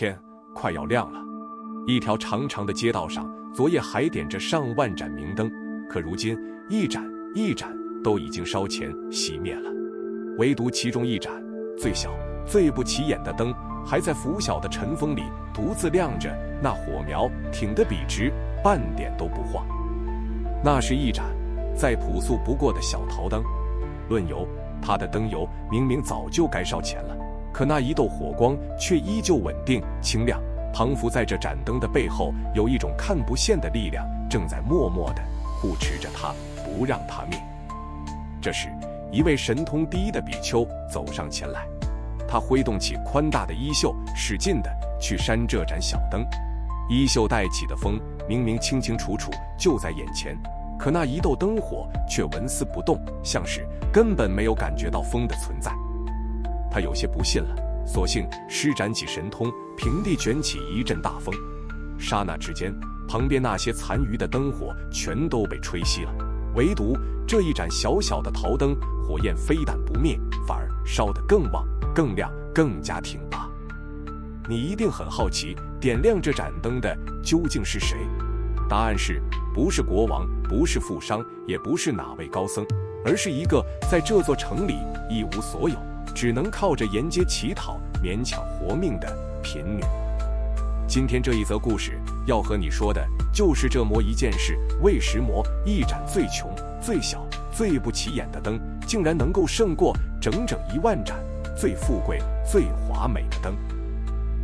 天快要亮了，一條長長的街道上，昨夜還點着上萬盞明燈，可如今一盞一盞都已經燒前熄滅了，唯獨其中一盞最小、最不起眼的燈，還在拂曉的晨風裡獨自亮着，那火苗挺得筆直，半點都不晃。那是一盞再樸素不過的小桃燈，論油，它的燈油明明早就該燒前了，可那一竇火光卻依舊穩定清亮，彷彿在這盞燈的背後有一種看不見的力量，正在默默地護持着它，不讓它滅。這時，一位神通第一的比丘走上前來，他揮動起寬大的衣袖，使勁地去扇這盞小燈。衣袖帶起的風明明清清楚楚就在眼前，可那一竇燈火卻紋絲不動，像是根本沒有感覺到風的存在。他有些不信了，索性施展起神通，平地捲起一陣大風。剎那之間，旁邊那些殘餘的燈火全都被吹熄了，唯獨這一盞小小的桃燈，火焰非但不滅，反而燒得更旺、更亮、更加挺拔。你一定很好奇，點亮這盞燈的究竟是誰？答案是，不是國王，不是富商，也不是哪位高僧，而是一个在這座城裡一無所有，只能靠着沿街乞討勉強活命的貧女。今天這一則故事要和你說的就是這麼一件事：為什麼一盞最窮、最小、最不起眼的燈，竟然能夠勝過整整1萬盞最富貴、最華美的燈？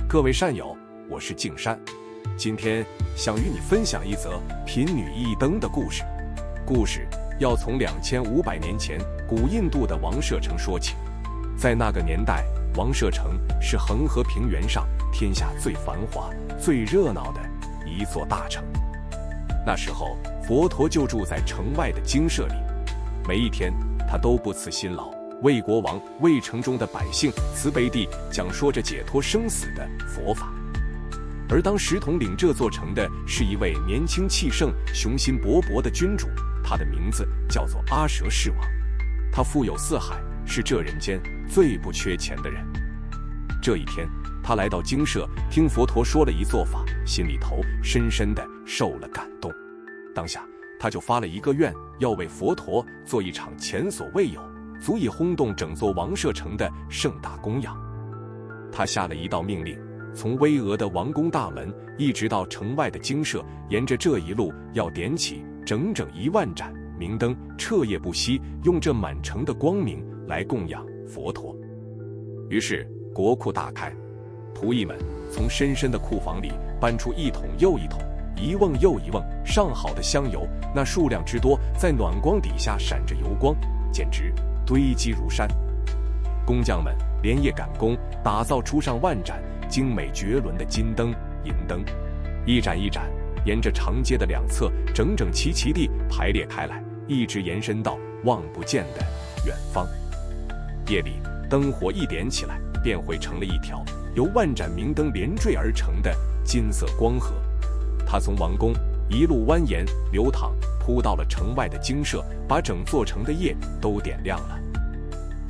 各位善友，我是靜山，今天想與你分享一則貧女一燈的故事。故事要從2500年前古印度的王舍城說起。在那個年代，王舍城是恆河平原上天下最繁華、最熱鬧的一座大城。那時候，佛陀就住在城外的精舍裡，每一天他都不辭辛勞，為國王、為城中的百姓慈悲地講說着解脫生死的佛法。而當時統領這座城的是一位年輕氣盛、雄心勃勃的君主，他的名字叫做阿舍世王。他富有四海，是這人間最不缺錢的人。這一天，他來到精舍，聽佛陀說了一座法，心裡頭深深地受了感動。當下，他就發了一個願，要為佛陀做一場前所未有、足以轟動整座王舍城的盛大供養。他下了一道命令，從巍峨的王宮大門一直到城外的精舍，沿着這一路要點起整整1萬盞明燈，徹夜不息，用這滿城的光明來供養佛陀。於是國庫大開，僕役們從深深的庫房裡搬出一桶又一桶、一瓮又一瓮上好的香油，那數量之多，在暖光底下閃着油光，簡直堆積如山。工匠們連夜趕工，打造出上萬盞精美絕倫的金燈、銀燈，一盞一盞沿着長街的兩側整整齊齊地排列開來，一直延伸到望不見的遠方。夜裡，燈火一點起來，便會成了一條由萬盞明燈連綴而成的金色光河。它從王宮一路蜿蜒流淌，鋪到了城外的精舍，把整座城的夜都點亮了。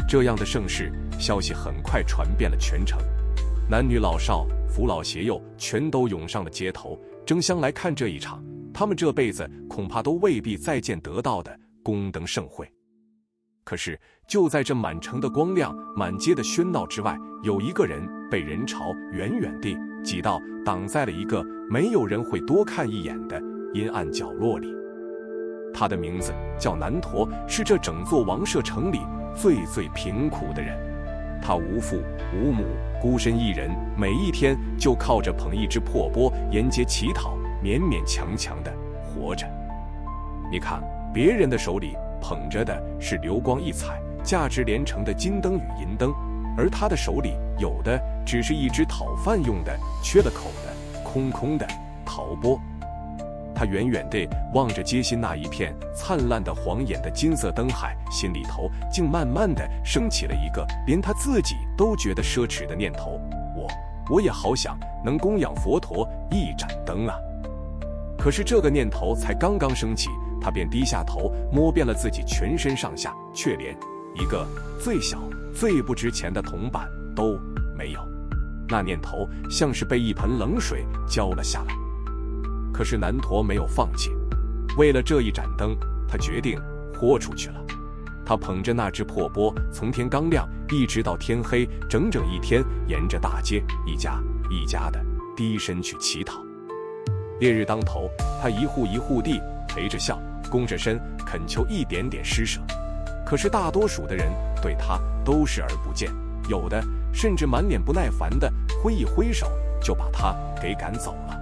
這樣的盛世消息很快傳遍了全城，男女老少、扶老攜幼全都湧上了街頭，爭相來看這一場他們這輩子恐怕都未必再見得到的宮燈盛會。可是就在這滿城的光亮、滿街的喧鬧之外，有一個人被人潮遠遠地擠到擋在了一個沒有人會多看一眼的陰暗角落裡。他的名字叫難陀，是這整座王舍城裡最貧苦的人。他無父無母，孤身一人，每一天就靠着捧一隻破缽沿街乞討，勉勉強強地活着。你看，別人的手裡捧着的是流光溢彩、價值連城的金燈與銀燈，而他的手裡有的只是一隻討飯用的、缺了口的、空空的陶缽。他遠遠地望着街心那一片燦爛的晃眼的金色燈海，心裡頭竟慢慢地升起了一個連他自己都覺得奢侈的念頭：我也好想能供養佛陀一盞燈啊！可是這個念頭才剛剛升起，他便低下頭摸遍了自己全身上下，卻連一個最小、最不值錢的銅板都沒有。那念頭像是被一盆冷水澆了下来。可是南陀没有放棄，為了這一盞燈，他決定豁出去了。他捧着那只破钵，從天剛亮一直到天黑，整整一天，沿着大街一家一家的低身去乞討。烈日當頭，他一戶一戶地陪着笑，弓着身，懇求一點點施捨。可是大多數的人對他都視而不見，有的甚至滿臉不耐煩地揮一揮手，就把他給趕走了。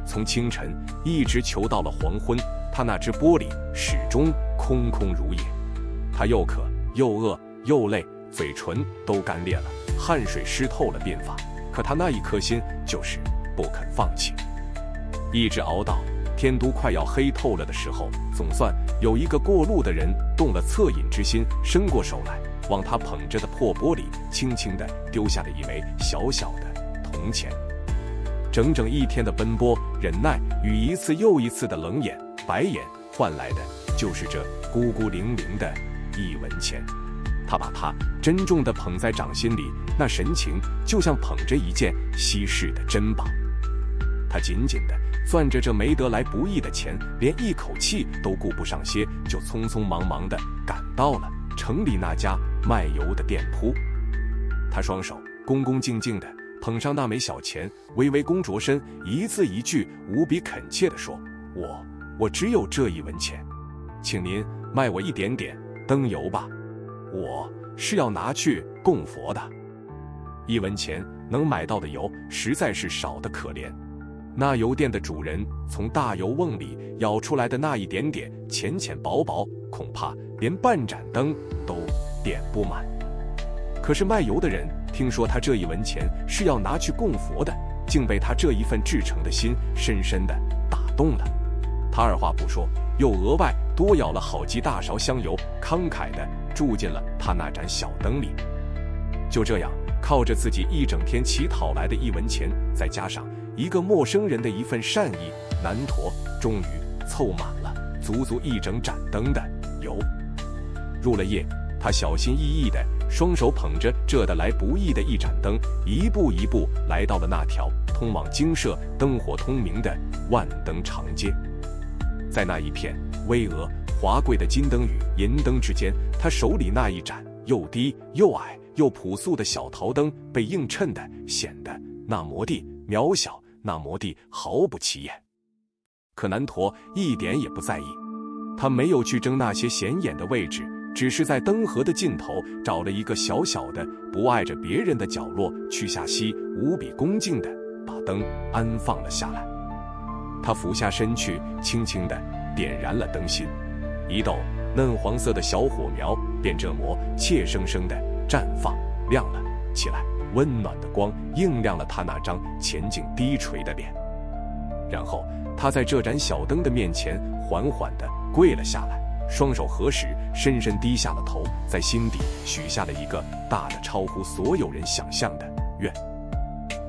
從清晨一直求到了黃昏，他那只钵裡始終空空如也。他又渴又餓又累，嘴唇都干裂了，汗水濕透了鬢髮，可他那一顆心就是不肯放棄。一直熬到天都快要黑透了的时候，总算有一個過路的人動了惻隱之心，伸過手來，往他捧着的破缽裡輕輕地丟下了一枚小小的銅錢。整整一天的奔波忍耐與一次又一次的冷眼白眼，換來的就是這孤孤零零的1文錢。他把它珍重地捧在掌心裡，那神情就像捧着一件稀世的珍寶。他緊緊地攥着這沒得來不易的錢，連一口氣都顧不上歇，就匆匆忙忙地趕到了城裡那家賣油的店鋪。他雙手恭恭敬敬地捧上那枚小錢，微微弓着身，一字一句無比懇切地說：我只有這1文錢，請您賣我一點點燈油吧，我是要拿去供佛的。1文錢能買到的油實在是少得可憐。那油店的主人從大油瓮裡舀出來的那一點點淺淺薄薄，恐怕連半盞燈都點不滿。可是賣油的人聽說他這1文錢是要拿去供佛的，竟被他這一份至誠的心深深地打動了。他二話不說，又額外多舀了好幾大勺香油，慷慨地注進了他那盞小燈裡。就這樣，靠着自己一整天乞討來的1文錢，再加上一個陌生人的一份善意，南陀終於湊滿了足足一整盞燈的油。入了夜，他小心翼翼地雙手捧着這得來不易的一盞燈，一步一步來到了那條通往精舍燈火通明的萬燈長街。在那一片巍峨華貴的金燈與銀燈之間，他手裡那一盞又低又矮又樸素的小陶燈被映襯的顯得那麼地渺小，那麼地毫不起眼。可南陀一點也不在意，他沒有去爭那些顯眼的位置，只是在燈河的盡頭找了一個小小的不礙着別人的角落，屈下膝，無比恭敬地把燈安放了下來。他俯下身去，輕輕地點燃了燈芯，一道嫩黃色的小火苗便這麼怯生生地綻放亮了起來，溫暖的光映亮了他那張前頸低垂的臉。然後他在這盞小燈的面前緩緩地跪了下來，雙手合十，深深低下了頭，在心底許下了一個大得超乎所有人想象的願。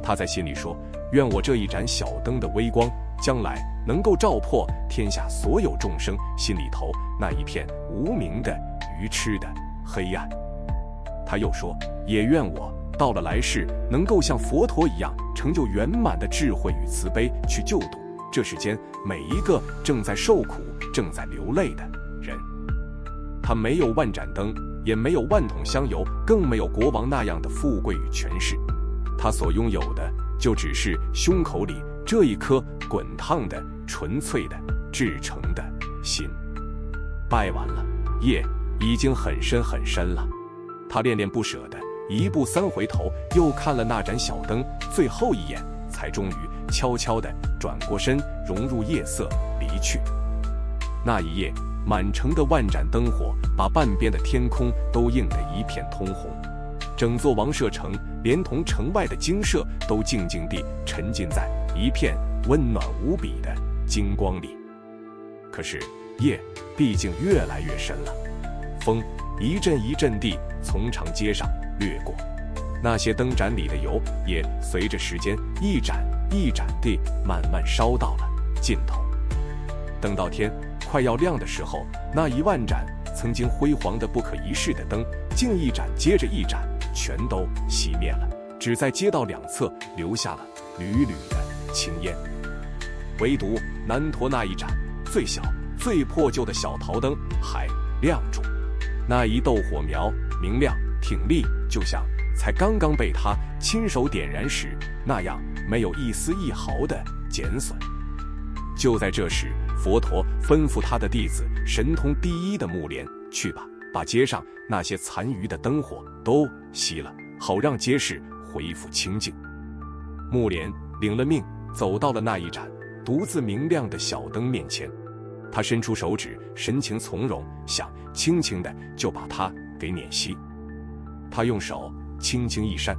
他在心裡說：願我這一盞小燈的微光，將來能夠照破天下所有眾生心裡頭那一片無明的愚癡的黑暗。他又說：也願我到了來世能夠像佛陀一樣，成就圓滿的智慧與慈悲，去救度這世間每一個正在受苦正在流淚的人。他沒有萬盞燈，也沒有萬桶香油，更没有國王那樣的富貴與權勢。他所擁有的就只是胸口裡這一顆滾燙的純粹的至誠的心。拜完了，夜已經很深很深了，他戀戀不捨的一步3回頭，又看了那盞小燈最後一眼，才終於悄悄地轉過身，融入夜色離去。那一夜，滿城的萬盞燈火把半邊的天空都映得一片通紅，整座王舍城連同城外的精舍都靜靜地沉浸在一片溫暖無比的金光裡。可是夜畢竟越來越深了，風一陣一陣地從長街上掠過，那些燈盞裡的油也隨着時間一盞一盞地慢慢燒到了盡頭。等到天快要亮的時候，那1萬盞曾經輝煌的不可一世的燈，竟一盞接着一盞全都熄滅了，只只在街道兩側留下了縷縷的青煙。唯獨南陀那一盏最小最破舊的小桃燈還亮住，那一斗火苗明亮挺立，就像才剛刚被他親手點燃時那樣，沒有一絲一毫的減損。就在這時，佛陀吩咐他的弟子神通第一的目連去吧，把街上那些殘餘的燈火都熄了，好讓街市恢復清淨。目連領了命，走到了那一盞獨自明亮的小燈面前，他伸出手指，神情從容，想輕輕的就把它給捻熄。他用手輕輕一扇，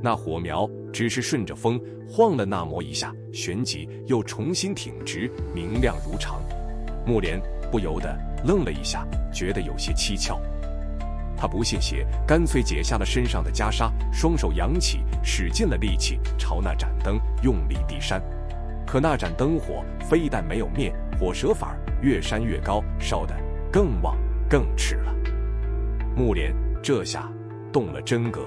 那火苗只是順着風晃了那麼一下，旋即又重新挺直，明亮如常。目連不由得愣了一下，覺得有些蹊蹺。他不信邪，乾脆解下了身上的袈裟，雙手揚起，使盡了力氣朝那盏燈用力地扇。可那盏燈火非但沒有滅，火舌反而越扇越高，燒得更旺更熾了。目連這下動了真格，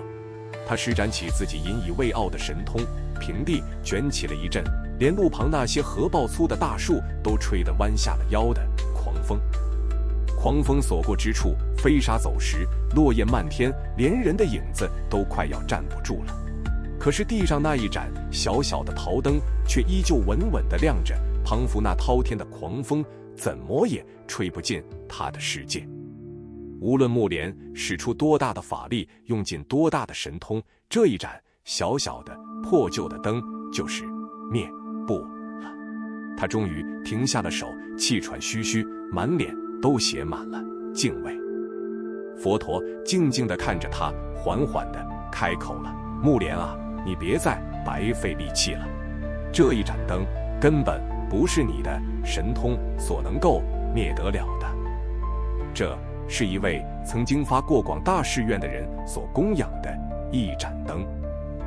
他施展起自己引以為傲的神通，平地捲起了一陣連路旁那些河抱粗的大樹都吹得彎下了腰的狂風。狂風所過之處，飛沙走石，落葉漫天，連人的影子都快要站不住了。可是地上那一盞小小的桃燈卻依舊穩穩地亮着，仿佛那滔天的狂風怎麼也吹不進他的世界。無論目連使出多大的法力，用盡多大的神通，這一盞小小的破舊的燈就是滅不了。他終於停下了手，氣喘吁吁，滿臉都寫滿了敬畏。佛陀靜靜地看着他，緩緩地開口了：目連啊，你別再白費力氣了，這一盞燈根本不是你的神通所能夠滅得了的，這是一位曾經發過廣大誓願的人所供養的一盞燈，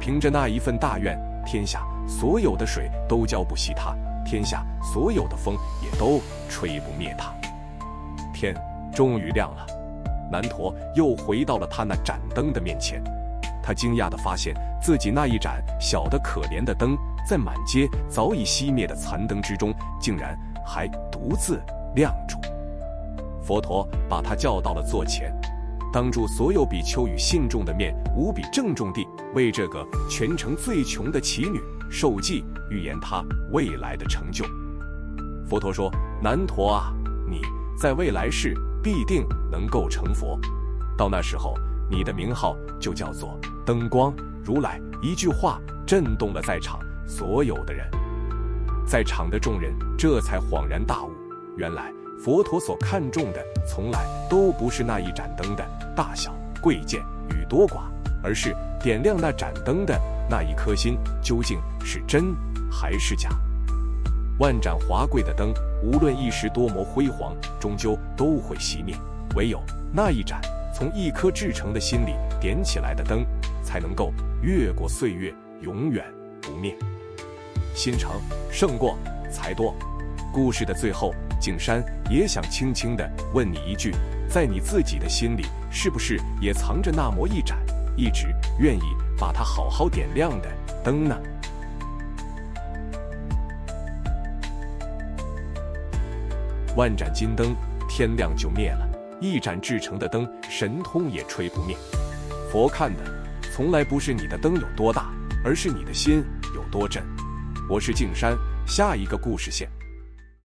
憑着那一份大願，天下所有的水都澆不熄它，天下所有的風也都吹不滅它。天終於亮了，南陀又回到了他那盞燈的面前，他驚訝地發現自己那一盞小得可憐的燈，在滿街早已熄滅的殘燈之中，竟然還獨自亮住。佛陀把他叫到了座前，當住所有比丘與信眾的面，無比鄭重地為這個全城最窮的奇女受記，預言她未來的成就。佛陀說：南陀啊，你在未來世必定能夠成佛，到那時候你的名號就叫做燈光如來。一句話震動了在場所有的人，在場的眾人這才恍然大悟，原來佛陀所看重的從來都不是那一盞燈的大小貴賤與多寡，而是點亮那盞燈的那一顆心究竟是真還是假。萬盞華貴的燈，無論一時多麼輝煌，終究都會熄滅，唯有那一盞從一顆至誠的心裡點起來的燈，才能夠越過歲月，永遠不滅。心誠勝過財多。故事的最後，景山也想輕輕地問你一句，在你自己的心裡，是不是也藏着那麼一盞一直願意把它好好點亮的燈呢？萬盞金燈，天亮就滅了；一盞至誠的燈，神通也吹不滅。佛看的從來不是你的燈有多大，而是你的心有多真。我是景山，下一個故事線。